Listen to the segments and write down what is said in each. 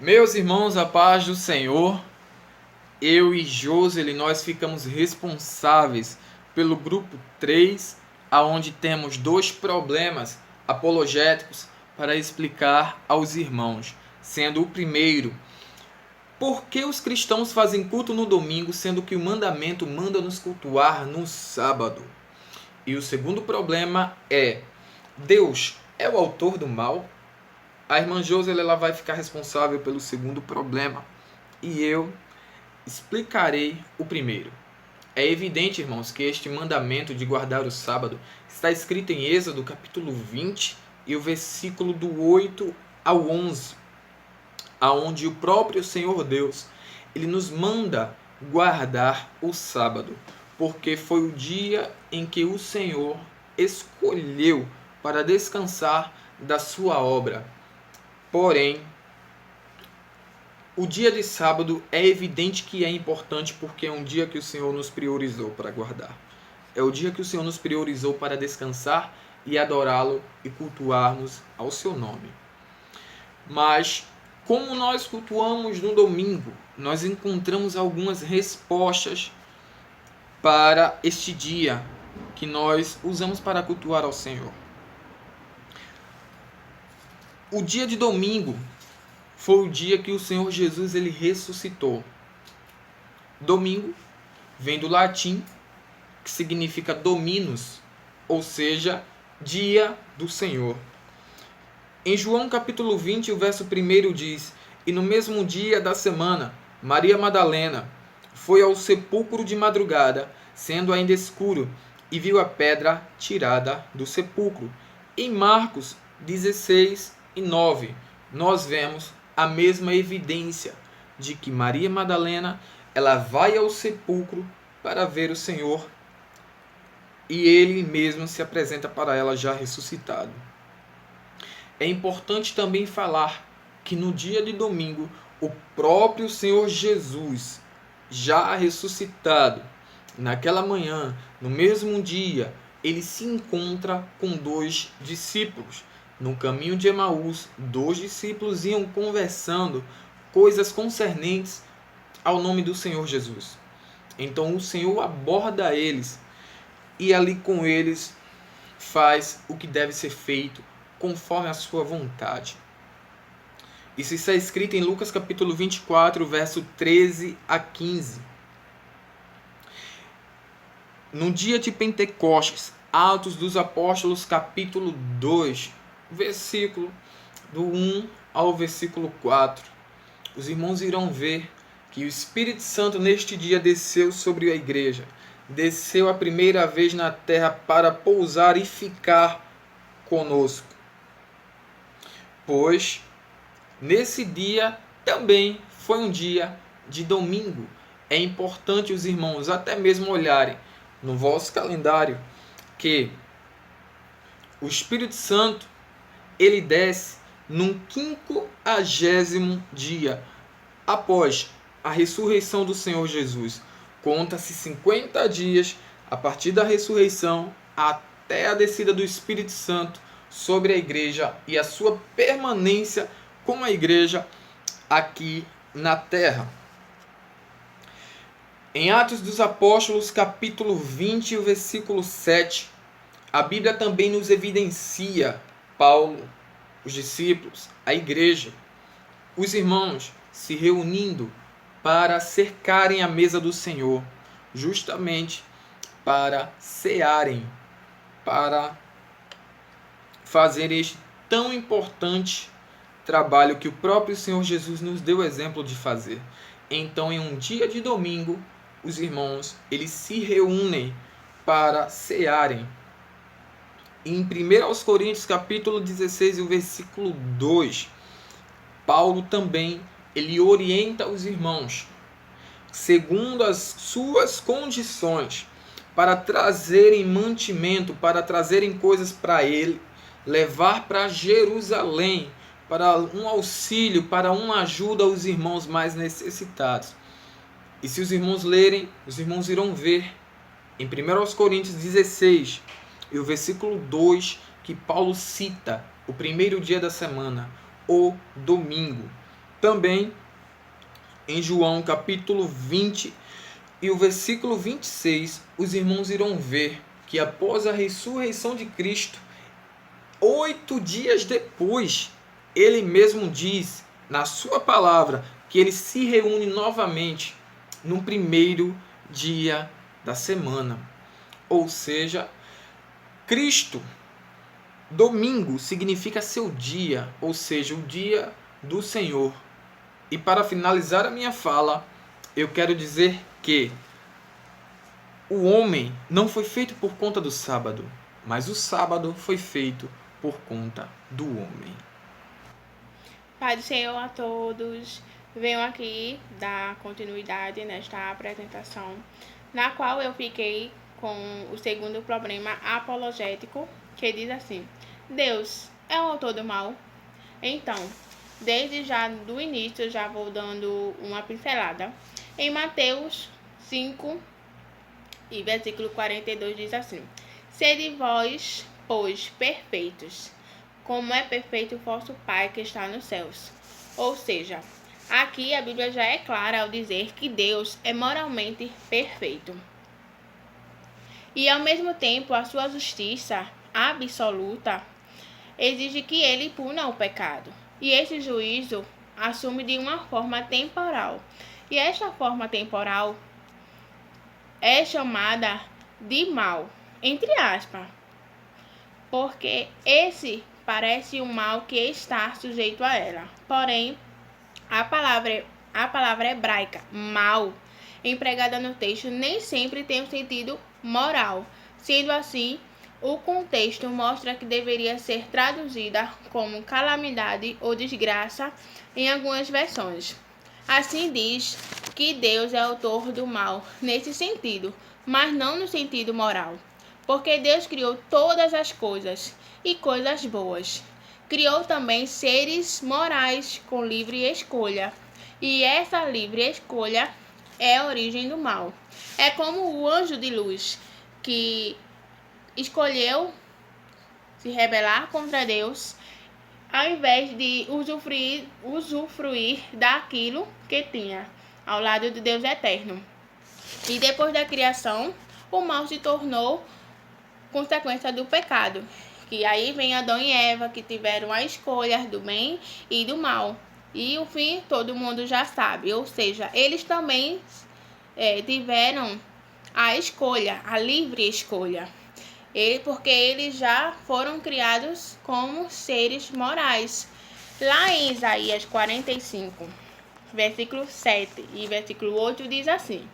Meus irmãos, a paz do Senhor, eu e Joseli, nós ficamos responsáveis pelo grupo 3, aonde temos dois problemas apologéticos para explicar aos irmãos, sendo o primeiro: por que os cristãos fazem culto no domingo, sendo que o mandamento manda nos cultuar no sábado? E o segundo problema é: Deus é o autor do mal? A irmã Joseli, ela vai ficar responsável pelo segundo problema e eu explicarei o primeiro. É evidente, irmãos, que este mandamento de guardar o sábado está escrito em Êxodo capítulo 20 e o versículo do 8 ao 11, aonde o próprio Senhor Deus, ele nos manda guardar o sábado, porque foi o dia em que o Senhor escolheu para descansar da sua obra. Porém, o dia de sábado é evidente que é importante porque é um dia que o Senhor nos priorizou para guardar. É o dia que o Senhor nos priorizou para descansar e adorá-lo e cultuarmos ao seu nome. Mas, como nós cultuamos no domingo, nós encontramos algumas respostas para este dia que nós usamos para cultuar ao Senhor. O dia de domingo foi o dia que o Senhor Jesus ele ressuscitou. Domingo vem do latim, que significa dominus, ou seja, dia do Senhor. Em João capítulo 20, o verso 1 diz: E no mesmo dia da semana, Maria Madalena foi ao sepulcro de madrugada, sendo ainda escuro, e viu a pedra tirada do sepulcro. Em Marcos 16:9, nós vemos a mesma evidência de que Maria Madalena ela vai ao sepulcro para ver o Senhor e ele mesmo se apresenta para ela já ressuscitado. É importante também falar que no dia de domingo o próprio Senhor Jesus, já ressuscitado, naquela manhã, no mesmo dia, ele se encontra com dois discípulos. No caminho de Emaús, dois discípulos iam conversando coisas concernentes ao nome do Senhor Jesus. Então o Senhor aborda eles e ali com eles faz o que deve ser feito conforme a sua vontade. Isso está escrito em Lucas capítulo 24, verso 13 a 15. No dia de Pentecostes, Atos dos Apóstolos capítulo 2, versículo do 1 ao versículo 4. Os irmãos irão ver que o Espírito Santo neste dia desceu sobre a igreja. Desceu a primeira vez na terra para pousar e ficar conosco. Pois nesse dia também foi um dia de domingo. É importante os irmãos até mesmo olharem no vosso calendário que o Espírito Santo ele desce num 50º dia após a ressurreição do Senhor Jesus. Conta-se 50 dias a partir da ressurreição até a descida do Espírito Santo sobre a igreja e a sua permanência com a igreja aqui na terra. Em Atos dos Apóstolos, capítulo 20, o versículo 7, a Bíblia também nos evidencia Paulo, os discípulos, a igreja, os irmãos se reunindo para cercarem a mesa do Senhor, justamente para cearem, para fazer este tão importante trabalho que o próprio Senhor Jesus nos deu exemplo de fazer. Então, em um dia de domingo, os irmãos eles se reúnem para cearem. Em 1 Coríntios capítulo 16, o versículo 2, Paulo também ele orienta os irmãos, segundo as suas condições, para trazerem mantimento, para trazerem coisas para ele, levar para Jerusalém, para um auxílio, para uma ajuda aos irmãos mais necessitados. E se os irmãos lerem, os irmãos irão ver em 1 Coríntios 16, e o versículo 2, que Paulo cita o primeiro dia da semana, o domingo. Também em João capítulo 20 e o versículo 26, os irmãos irão ver que após a ressurreição de Cristo, 8 dias depois, ele mesmo diz na sua palavra que ele se reúne novamente no primeiro dia da semana. Ou seja, Cristo, domingo significa seu dia, ou seja, o dia do Senhor. E para finalizar a minha fala, eu quero dizer que o homem não foi feito por conta do sábado, mas o sábado foi feito por conta do homem. Pai do Senhor a todos, venho aqui dar continuidade nesta apresentação, na qual eu fiquei com o segundo problema apologético, que diz assim: Deus é o autor do mal? Então, desde já do início, já vou dando uma pincelada. Em Mateus 5 e versículo 42 diz assim: Sede vós, pois, perfeitos, como é perfeito o vosso Pai que está nos céus. Ou seja, aqui a Bíblia já é clara ao dizer que Deus é moralmente perfeito. E ao mesmo tempo, a sua justiça absoluta exige que ele puna o pecado. E esse juízo assume de uma forma temporal. E esta forma temporal é chamada de mal, entre aspas, porque esse parece um mal que está sujeito a ela. Porém, a palavra hebraica mal, empregada no texto, nem sempre tem um sentido moral. Sendo assim, o contexto mostra que deveria ser traduzida como calamidade ou desgraça em algumas versões. Assim diz que Deus é autor do mal nesse sentido, mas não no sentido moral. Porque Deus criou todas as coisas e coisas boas. Criou também seres morais com livre escolha. E essa livre escolha é a origem do mal. É como o anjo de luz, que escolheu se rebelar contra Deus, ao invés de usufruir daquilo que tinha, ao lado de Deus eterno. E depois da criação, o mal se tornou consequência do pecado. Que aí vem Adão e Eva, que tiveram a escolha do bem e do mal. E o fim todo mundo já sabe, ou seja, eles também tiveram a escolha, a livre escolha. Porque eles já foram criados como seres morais. Lá em Isaías 45, versículo 7 e versículo 8 diz assim: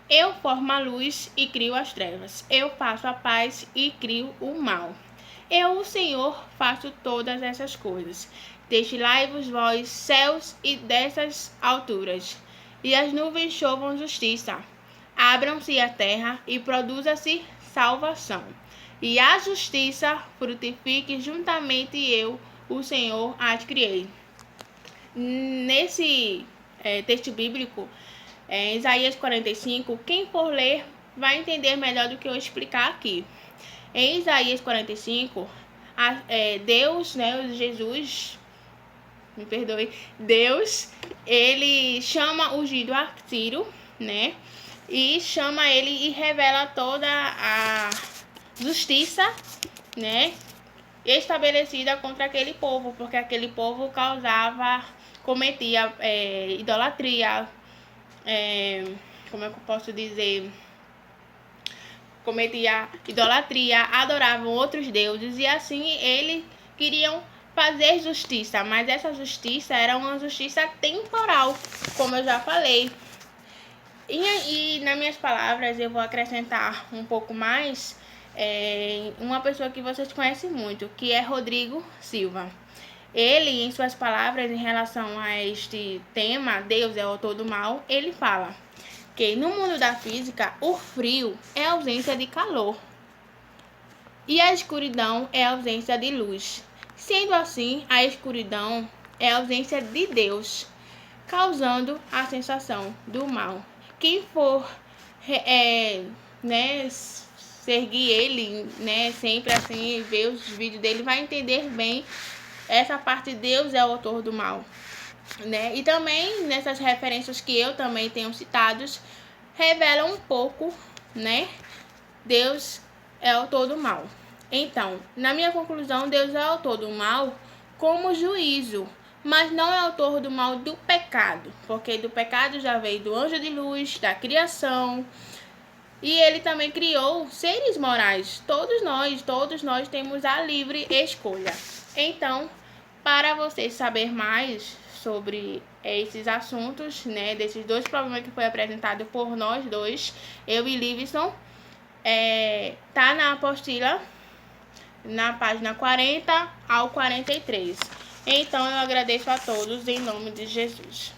Eu formo a luz e crio as trevas. Eu faço a paz e crio o mal. Eu, o Senhor, faço todas essas coisas. Destilai-vos vós, céus, e dessas alturas, e as nuvens chovam justiça. Abram-se a terra e produza-se salvação. E a justiça frutifique juntamente eu, o Senhor, as criei. Nesse texto bíblico, em Isaías 45, quem for ler vai entender melhor do que eu explicar aqui. Em Isaías 45, Deus, Jesus, me perdoe, Deus, ele chama o ungido a Ciro, e chama ele e revela toda a justiça, estabelecida contra aquele povo, porque aquele povo cometia idolatria, como é que eu posso dizer? Cometia idolatria, adoravam outros deuses e assim eles queriam fazer justiça, mas essa justiça era uma justiça temporal, como eu já falei. E nas minhas palavras eu vou acrescentar um pouco mais uma pessoa que vocês conhecem muito, que é Rodrigo Silva. Ele, em suas palavras em relação a este tema, Deus é o autor do mal, ele fala que no mundo da física, o frio é a ausência de calor e a escuridão é a ausência de luz. Sendo assim, a escuridão é a ausência de Deus, causando a sensação do mal. Quem for seguir ele, sempre assim, ver os vídeos dele, vai entender bem essa parte. Deus é o autor do mal. né? E também nessas referências que eu também tenho citados, revelam um pouco, né? Deus é autor do mal. Então, na minha conclusão, Deus é autor do mal como juízo, mas não é autor do mal do pecado, porque do pecado já veio do anjo de luz, da criação, e ele também criou seres morais. Todos nós temos a livre escolha. Então, para você saber mais sobre esses assuntos, né, desses dois problemas que foi apresentado por nós dois, eu e Livison, tá na apostila, na página 40 ao 43. Então, eu agradeço a todos em nome de Jesus.